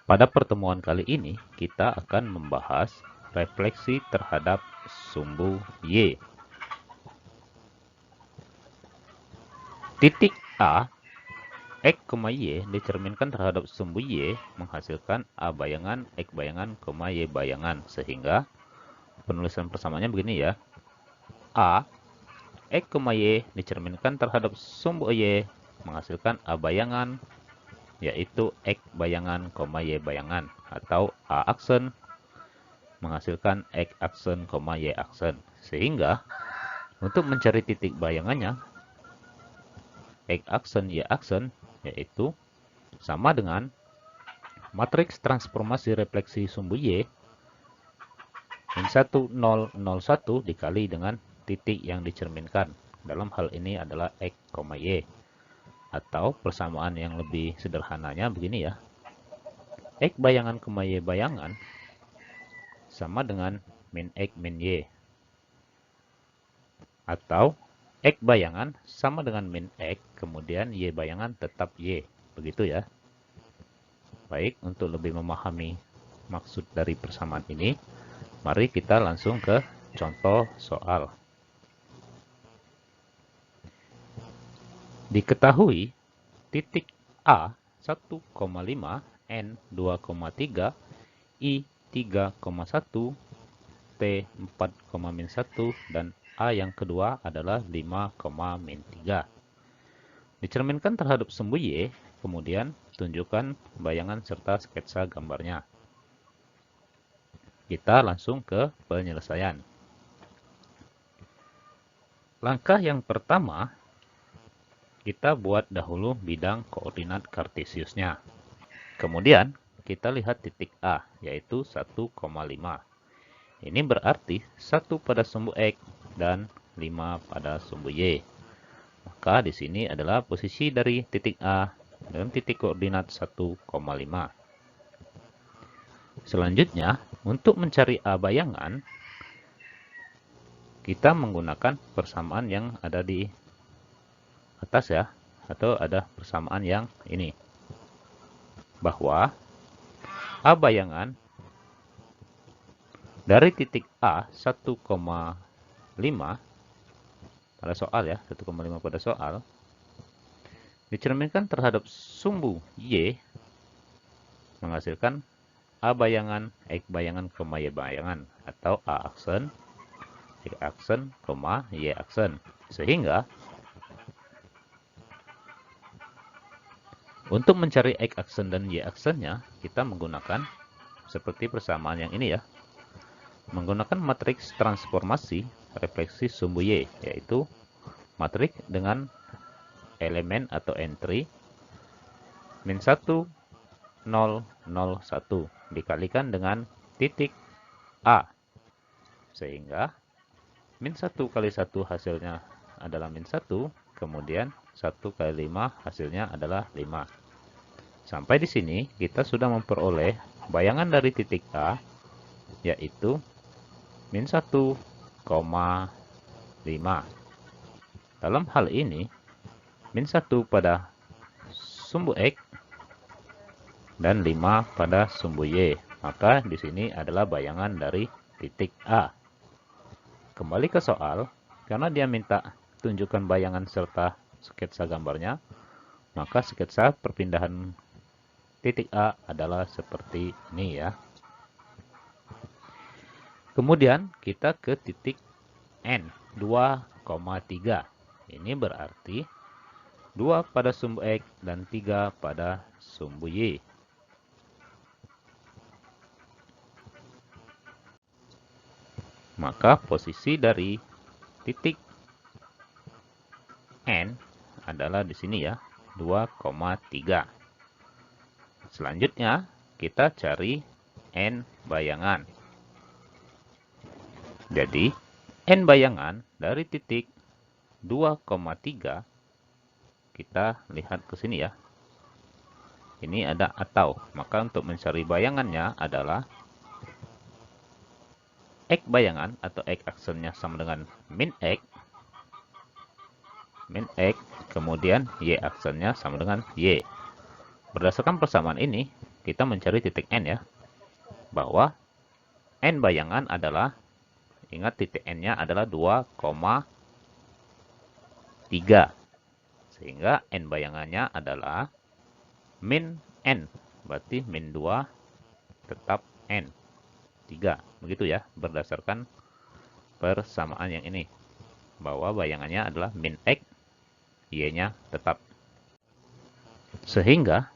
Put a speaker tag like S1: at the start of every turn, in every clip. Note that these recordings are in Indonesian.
S1: Pada pertemuan kali ini, kita akan membahas refleksi terhadap sumbu Y. Titik A, X, Y dicerminkan terhadap sumbu Y menghasilkan A bayangan, X bayangan, Y bayangan. Sehingga penulisan persamaannya begini ya. A, X, Y dicerminkan terhadap sumbu Y menghasilkan A bayangan, yaitu X bayangan, Y bayangan. Atau A aksen menghasilkan X aksen, Y aksen. Sehingga untuk mencari titik bayangannya, X aksen, Y aksen, yaitu sama dengan matriks transformasi refleksi sumbu Y min 1, 0, 0, 1 dikali dengan titik yang dicerminkan. Dalam hal ini adalah X, Y. Atau persamaan yang lebih sederhananya begini ya. X bayangan, Y bayangan sama dengan min X min Y. Atau X bayangan sama dengan min X, kemudian Y bayangan tetap Y. Begitu ya. Baik, untuk lebih memahami maksud dari persamaan ini, mari kita langsung ke contoh soal. Diketahui titik A 1,5, N 2,3, I 3,1, T 4,-1, dan A yang kedua adalah 5,-3. Dicerminkan terhadap sumbu Y, kemudian tunjukkan bayangan serta sketsa gambarnya. Kita langsung ke penyelesaian. Langkah yang pertama, kita buat dahulu bidang koordinat kartesiusnya. Kemudian, kita lihat titik A, yaitu 1,5. Ini berarti 1 pada sumbu X dan 5 pada sumbu Y. Maka di sini adalah posisi dari titik A dengan titik koordinat 1,5. Selanjutnya, untuk mencari A bayangan, kita menggunakan persamaan yang ada di atas ya, atau ada persamaan yang ini. Bahwa A bayangan dari titik A 1,5 pada soal ya, 1,5 pada soal, dicerminkan terhadap sumbu Y menghasilkan A bayangan, X bayangan, Y bayangan, atau A aksen, X aksen, Y aksen. Sehingga untuk mencari X aksen dan Y aksennya, kita menggunakan seperti persamaan yang ini ya. Menggunakan matriks transformasi refleksi sumbu Y, yaitu matriks dengan elemen atau entry min 1, 0, 0, 1 dikalikan dengan titik A. Sehingga min 1 kali 1 hasilnya adalah min 1, kemudian 1 kali 5 hasilnya adalah 5. Sampai di sini kita sudah memperoleh bayangan dari titik A, yaitu min 1,5. Dalam hal ini, min 1 pada sumbu X dan 5 pada sumbu Y. Maka di sini adalah bayangan dari titik A. Kembali ke soal, karena dia minta tunjukkan bayangan serta sketsa gambarnya, maka sketsa perpindahan titik A adalah seperti ini ya. Kemudian kita ke titik N 2,3. Ini berarti 2 pada sumbu X dan 3 pada sumbu Y. Maka posisi dari titik N adalah di sini ya, 2,3. Selanjutnya kita cari N bayangan. Jadi N bayangan dari titik 2,3, kita lihat ke sini ya. Ini ada atau, maka untuk mencari bayangannya adalah X bayangan atau X aksennya sama dengan min X, kemudian Y aksennya sama dengan Y. Berdasarkan persamaan ini, kita mencari titik N ya. Bahwa N bayangan adalah, ingat titik N-nya adalah 2,3. Sehingga N bayangannya adalah min N. Berarti min 2 tetap N. 3. Begitu ya, berdasarkan persamaan yang ini. Bahwa bayangannya adalah min X, Y-nya tetap. Sehingga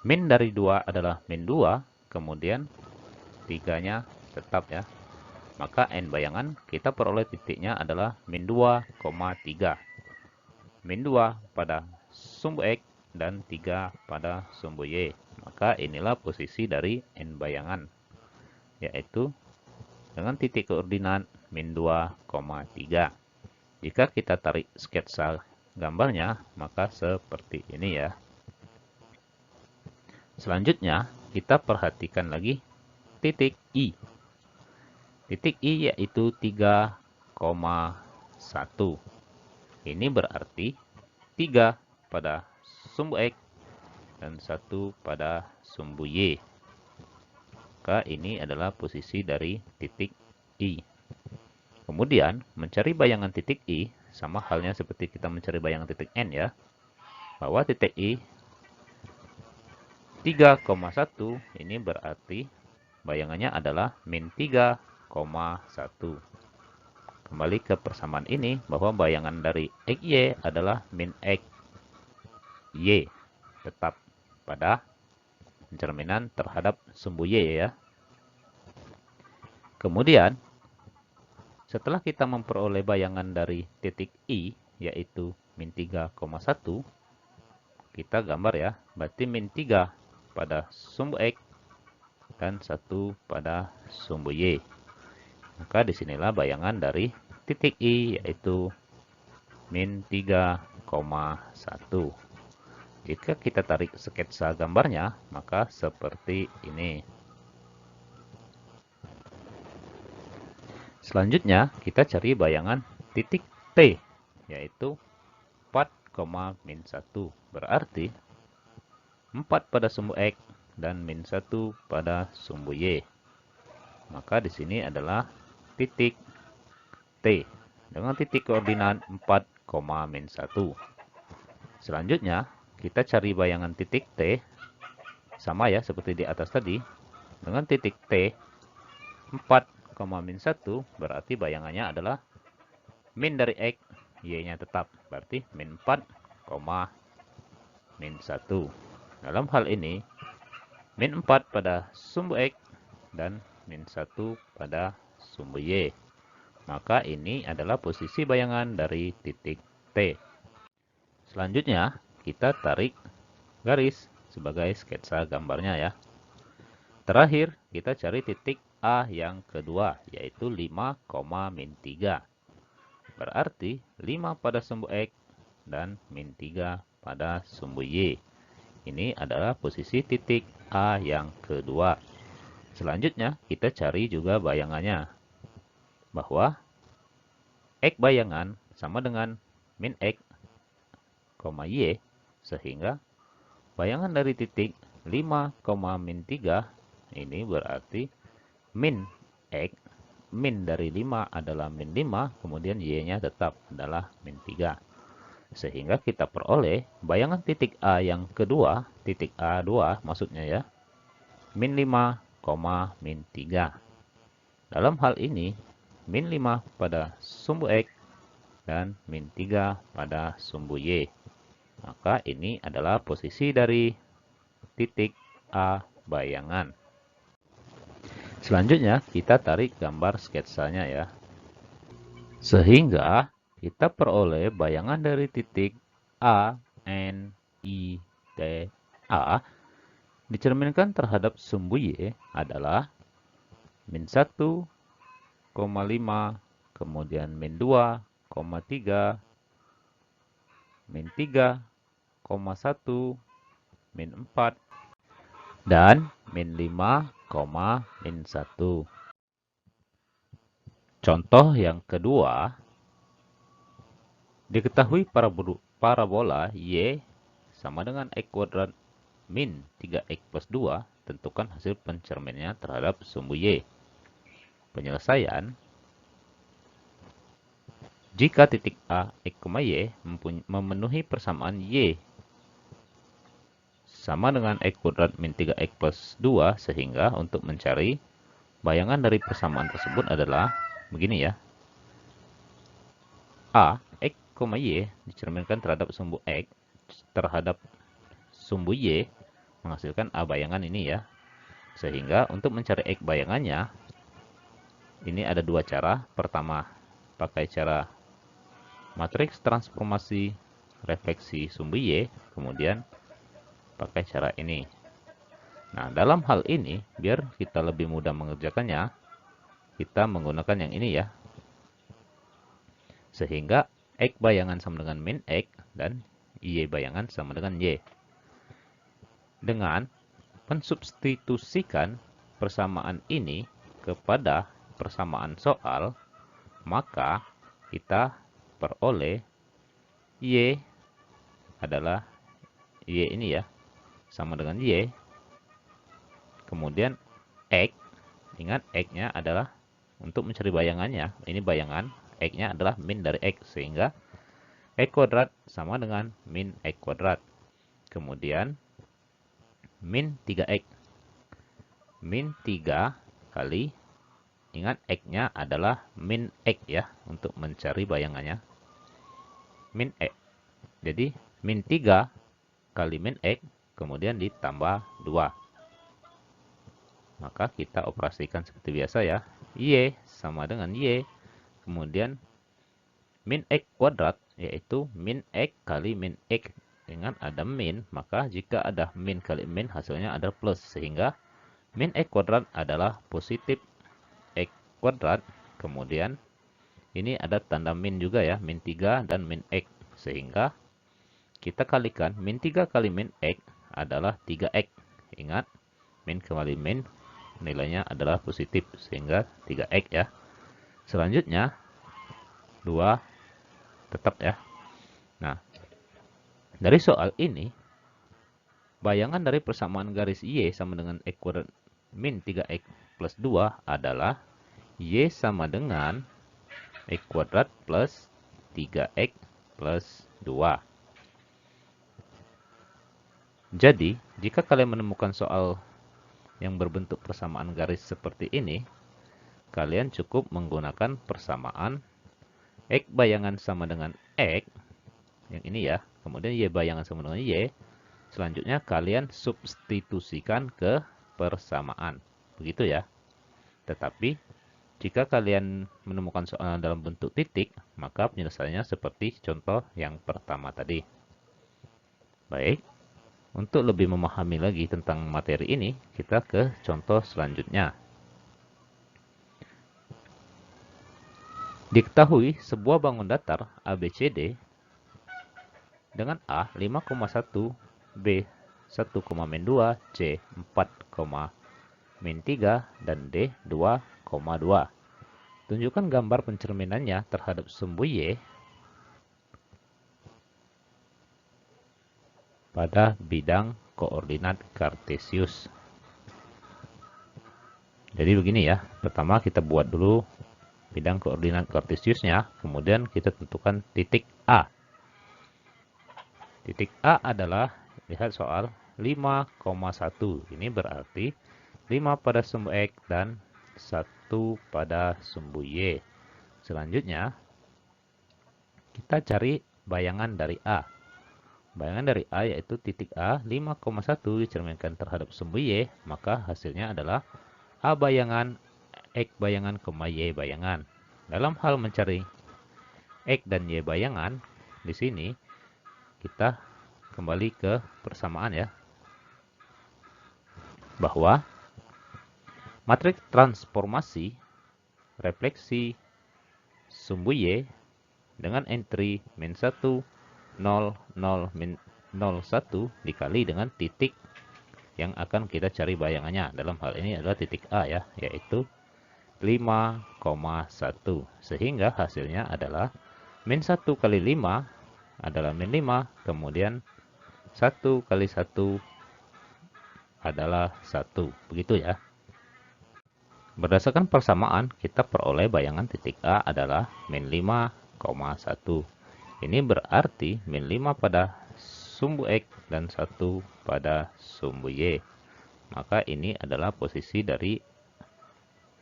S1: min dari 2 adalah min 2, kemudian 3-nya tetap ya. Maka N bayangan kita peroleh titiknya adalah min 2,3. Min 2 pada sumbu X dan 3 pada sumbu Y. Maka inilah posisi dari N bayangan, yaitu dengan titik koordinat min 2,3. Jika kita tarik sketsa gambarnya, maka seperti ini ya. Selanjutnya, kita perhatikan lagi titik I. Titik I yaitu 3,1. Ini berarti 3 pada sumbu X dan 1 pada sumbu Y. Maka ini adalah posisi dari titik I. Kemudian, mencari bayangan titik I, sama halnya seperti kita mencari bayangan titik N ya. Bahwa titik I 3,1 ini berarti bayangannya adalah min 3,1. Kembali ke persamaan ini, bahwa bayangan dari XY adalah min XY. Tetap pada pencerminan terhadap sumbu Y ya. Kemudian, setelah kita memperoleh bayangan dari titik I, yaitu min 3,1, kita gambar ya. Berarti min 3 pada sumbu X dan 1 pada sumbu Y. Maka disinilah bayangan dari titik I, yaitu min 3,1. Jika kita tarik sketsa gambarnya, maka seperti ini. Selanjutnya, kita cari bayangan titik T, yaitu 4, min 1. Berarti 4 pada sumbu X dan min 1 pada sumbu Y. Maka di sini adalah titik T dengan titik koordinat 4, min 1. Selanjutnya, kita cari bayangan titik T, sama ya seperti di atas tadi. Dengan titik T 4, min 1, berarti bayangannya adalah min dari X, Y-nya tetap. Berarti min 4, min 1. Dalam hal ini, min 4 pada sumbu X dan min 1 pada sumbu Y. Maka ini adalah posisi bayangan dari titik T. Selanjutnya, kita tarik garis sebagai sketsa gambarnya ya. Terakhir, kita cari titik A yang kedua, yaitu 5, min 3. Berarti 5 pada sumbu X dan min 3 pada sumbu Y. Ini adalah posisi titik A yang kedua. Selanjutnya, kita cari juga bayangannya. Bahwa X bayangan sama dengan min X, Y, sehingga bayangan dari titik 5, min 3 ini berarti min X, min dari 5 adalah min 5, kemudian Y-nya tetap adalah min 3. Sehingga kita peroleh bayangan titik A yang kedua, titik A2 maksudnya ya, min 5, min 3. Dalam hal ini, min 5 pada sumbu X dan min 3 pada sumbu Y. Maka ini adalah posisi dari titik A bayangan. Selanjutnya, kita tarik gambar sketsanya ya. Sehingga kita peroleh bayangan dari titik A, N, I, T, A dicerminkan terhadap sumbu Y adalah min 1,5, kemudian min 2,3, min 3,1, min 4, dan min 5, min 1. Contoh yang kedua, diketahui parabola Y sama dengan X kuadrat min 3x plus 2, tentukan hasil pencerminannya terhadap sumbu Y. Penyelesaian, jika titik A, X, Y memenuhi persamaan Y sama dengan X kuadrat min 3X plus 2, sehingga untuk mencari bayangan dari persamaan tersebut adalah begini ya. A, X, Y dicerminkan terhadap sumbu X terhadap sumbu Y menghasilkan A bayangan ini ya. Sehingga untuk mencari X bayangannya, ini ada dua cara. Pertama, pakai cara matriks transformasi refleksi sumbu Y, kemudian pakai cara ini. Nah, dalam hal ini, biar kita lebih mudah mengerjakannya, kita menggunakan yang ini ya. Sehingga X bayangan sama dengan min X dan Y bayangan sama dengan Y. Dengan mensubstitusikan persamaan ini kepada persamaan soal, maka kita peroleh Y adalah Y ini ya, sama dengan Y. Kemudian X, ingat X-nya adalah untuk mencari bayangannya. Ini bayangan, X-nya adalah min dari X. Sehingga X kuadrat sama dengan min X kuadrat. Kemudian min 3X. Min 3 kali, ingat X-nya adalah min X ya, untuk mencari bayangannya. Min X. Jadi min 3 kali min X, kemudian ditambah 2. Maka kita operasikan seperti biasa ya. Y sama dengan Y. Kemudian min X kuadrat, yaitu min X kali min X. Ingat ada min, maka jika ada min kali min, hasilnya ada plus. Sehingga min X kuadrat adalah positif X kuadrat. Kemudian ini ada tanda min juga ya, min 3 dan min X. Sehingga kita kalikan min 3 kali min X adalah 3X. Ingat, min kali min nilainya adalah positif, sehingga 3X ya. Selanjutnya 2 tetap ya. Nah, dari soal ini, bayangan dari persamaan garis Y sama dengan X kuadrat min 3X plus 2 adalah Y sama dengan X kuadrat plus 3X plus 2. Jadi, jika kalian menemukan soal yang berbentuk persamaan garis seperti ini, kalian cukup menggunakan persamaan X bayangan sama dengan X, yang ini ya, kemudian Y bayangan sama dengan Y, selanjutnya kalian substitusikan ke persamaan. Begitu ya. Tetapi, jika kalian menemukan soal dalam bentuk titik, maka penyelesaiannya seperti contoh yang pertama tadi. Baik. Untuk lebih memahami lagi tentang materi ini, kita ke contoh selanjutnya. Diketahui sebuah bangun datar ABCD dengan A 5,1, B 1,2, C 4,3, dan D 2,2. Tunjukkan gambar pencerminannya terhadap sumbu Y pada bidang koordinat kartesius. Jadi begini ya, pertama kita buat dulu bidang koordinat kartesiusnya, kemudian kita tentukan titik A. Titik A adalah, lihat soal 5,1. Ini berarti 5 pada sumbu X dan 1 pada sumbu Y. Selanjutnya, kita cari bayangan dari A. Bayangan dari A yaitu titik A 5,1 dicerminkan terhadap sumbu Y, maka hasilnya adalah A bayangan, X bayangan, Y bayangan. Dalam hal mencari X dan Y bayangan, di sini kita kembali ke persamaan ya. Bahwa matriks transformasi refleksi sumbu Y dengan entry min 1, 0, 0, min 0, 1 dikali dengan titik yang akan kita cari bayangannya. Dalam hal ini adalah titik A ya, yaitu 5,1. Sehingga hasilnya adalah min 1 kali 5 adalah min 5, kemudian 1 kali 1 adalah 1. Begitu ya. Berdasarkan persamaan, kita peroleh bayangan titik A adalah min 5,1. Ini berarti min 5 pada sumbu X dan 1 pada sumbu Y. Maka ini adalah posisi dari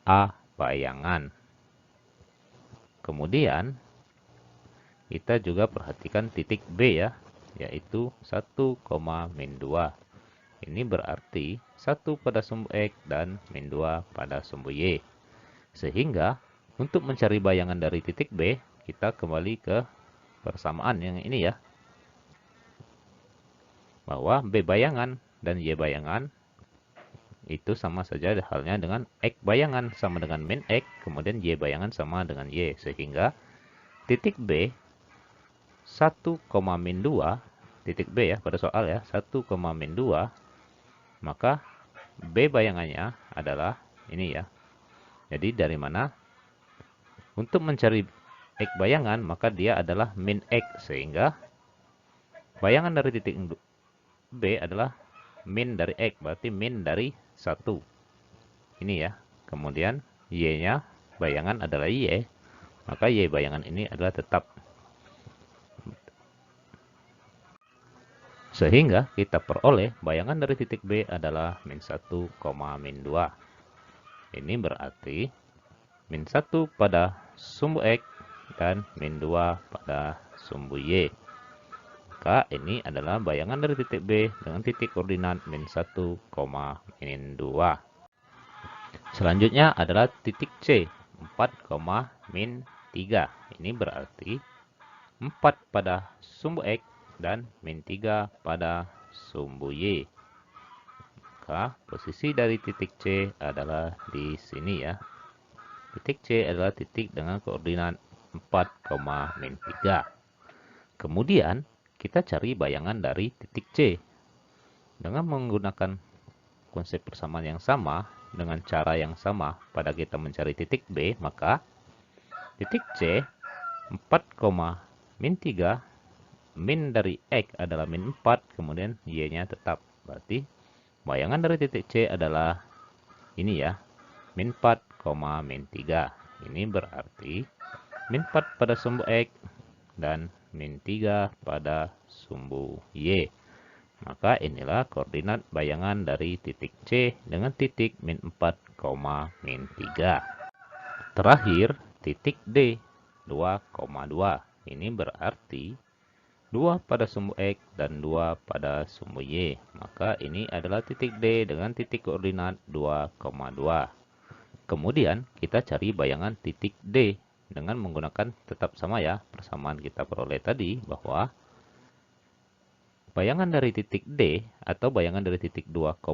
S1: A bayangan. Kemudian, kita juga perhatikan titik B ya, yaitu 1, min 2. Ini berarti 1 pada sumbu X dan min 2 pada sumbu Y. Sehingga untuk mencari bayangan dari titik B, kita kembali ke persamaan yang ini ya. Bahwa B bayangan dan Y bayangan itu sama saja halnya dengan X bayangan sama dengan min X, kemudian Y bayangan sama dengan Y. Sehingga titik B 1, min 2, titik B ya pada soal ya, 1, min 2, maka B bayangannya adalah ini ya. Jadi dari mana? Untuk mencari X bayangan, maka dia adalah min X. Sehingga bayangan dari titik B adalah min dari X. Berarti min dari 1. Ini ya. Kemudian Y-nya bayangan adalah Y. Maka Y bayangan ini adalah tetap. Sehingga kita peroleh bayangan dari titik B adalah min 1, min 2. Ini berarti min 1 pada sumbu X dan min 2 pada sumbu Y. Maka ini adalah bayangan dari titik B dengan titik koordinat min 1, min 2. Selanjutnya adalah titik C, 4, min 3. Ini berarti 4 pada sumbu X dan min 3 pada sumbu Y. Maka posisi dari titik C adalah di sini ya. Titik C adalah titik dengan koordinat 4, min 3. Kemudian kita cari bayangan dari titik C. Dengan menggunakan konsep persamaan yang sama, dengan cara yang sama pada kita mencari titik B, maka titik C 4, min 3, min dari X adalah min 4, kemudian Y-nya tetap. Berarti bayangan dari titik C adalah ini ya, min 4, min 3. Ini berarti min 4 pada sumbu X dan min 3 pada sumbu Y. Maka inilah koordinat bayangan dari titik C dengan titik min 4, min 3. Terakhir, titik D 2,2. Ini berarti 2 pada sumbu X dan 2 pada sumbu Y. Maka ini adalah titik D dengan titik koordinat 2,2. Kemudian kita cari bayangan titik D dengan menggunakan tetap sama ya. Persamaan kita peroleh tadi bahwa bayangan dari titik D atau bayangan dari titik 2,2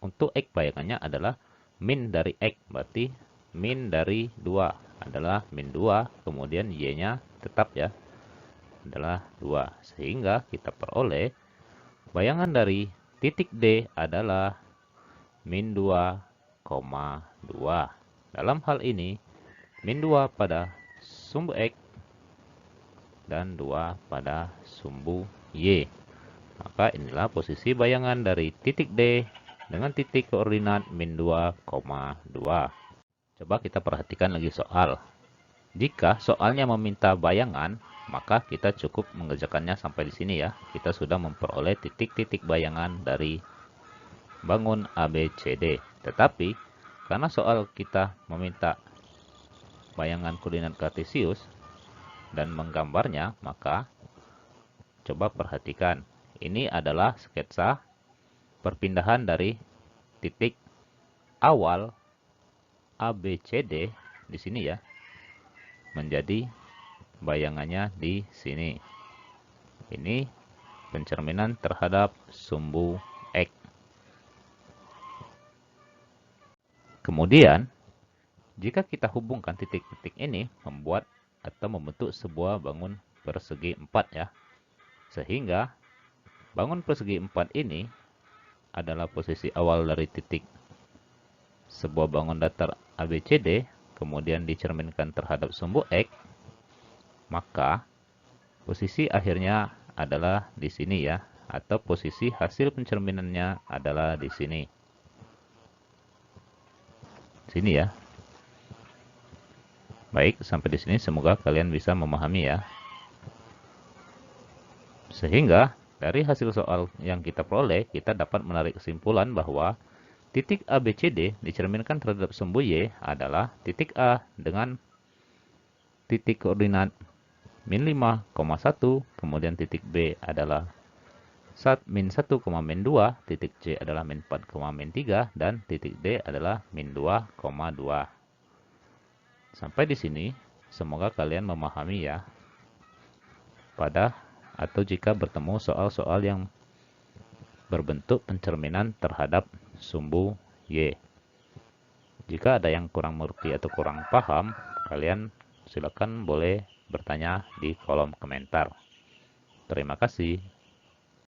S1: untuk X bayangannya adalah min dari X. Berarti min dari 2 adalah min 2. Kemudian Y-nya tetap ya, adalah 2. Sehingga kita peroleh bayangan dari titik D adalah min 2,2. Dalam hal ini, min 2 pada sumbu X dan 2 pada sumbu Y. Maka inilah posisi bayangan dari titik D dengan titik koordinat min 2,2. Coba kita perhatikan lagi soal. Jika soalnya meminta bayangan, maka kita cukup mengerjakannya sampai di sini ya. Kita sudah memperoleh titik-titik bayangan dari bangun ABCD. Tetapi karena soal kita meminta bayangan koordinat kartesius dan menggambarnya, maka coba perhatikan. Ini adalah sketsa perpindahan dari titik awal ABCD di sini ya, menjadi bayangannya di sini. Ini pencerminan terhadap sumbu X. Kemudian, jika kita hubungkan titik-titik ini membuat atau membentuk sebuah bangun persegi 4 ya. Sehingga bangun persegi 4 ini adalah posisi awal dari titik sebuah bangun datar ABCD, kemudian dicerminkan terhadap sumbu X. Maka posisi akhirnya adalah di sini ya, atau posisi hasil pencerminannya adalah di sini. Sini ya. Baik, sampai di sini semoga kalian bisa memahami ya. Sehingga dari hasil soal yang kita peroleh, kita dapat menarik kesimpulan bahwa titik A, B, C, D dicerminkan terhadap sumbu Y adalah titik A dengan titik koordinat min 5,1, kemudian titik B adalah min 1, min 2, titik C adalah min 4, min 3, dan titik D adalah min 2,2. Sampai di sini, semoga kalian memahami ya. Atau jika bertemu soal-soal yang berbentuk pencerminan terhadap sumbu Y. Jika ada yang kurang mengerti atau kurang paham, kalian silakan boleh bertanya di kolom komentar. Terima kasih.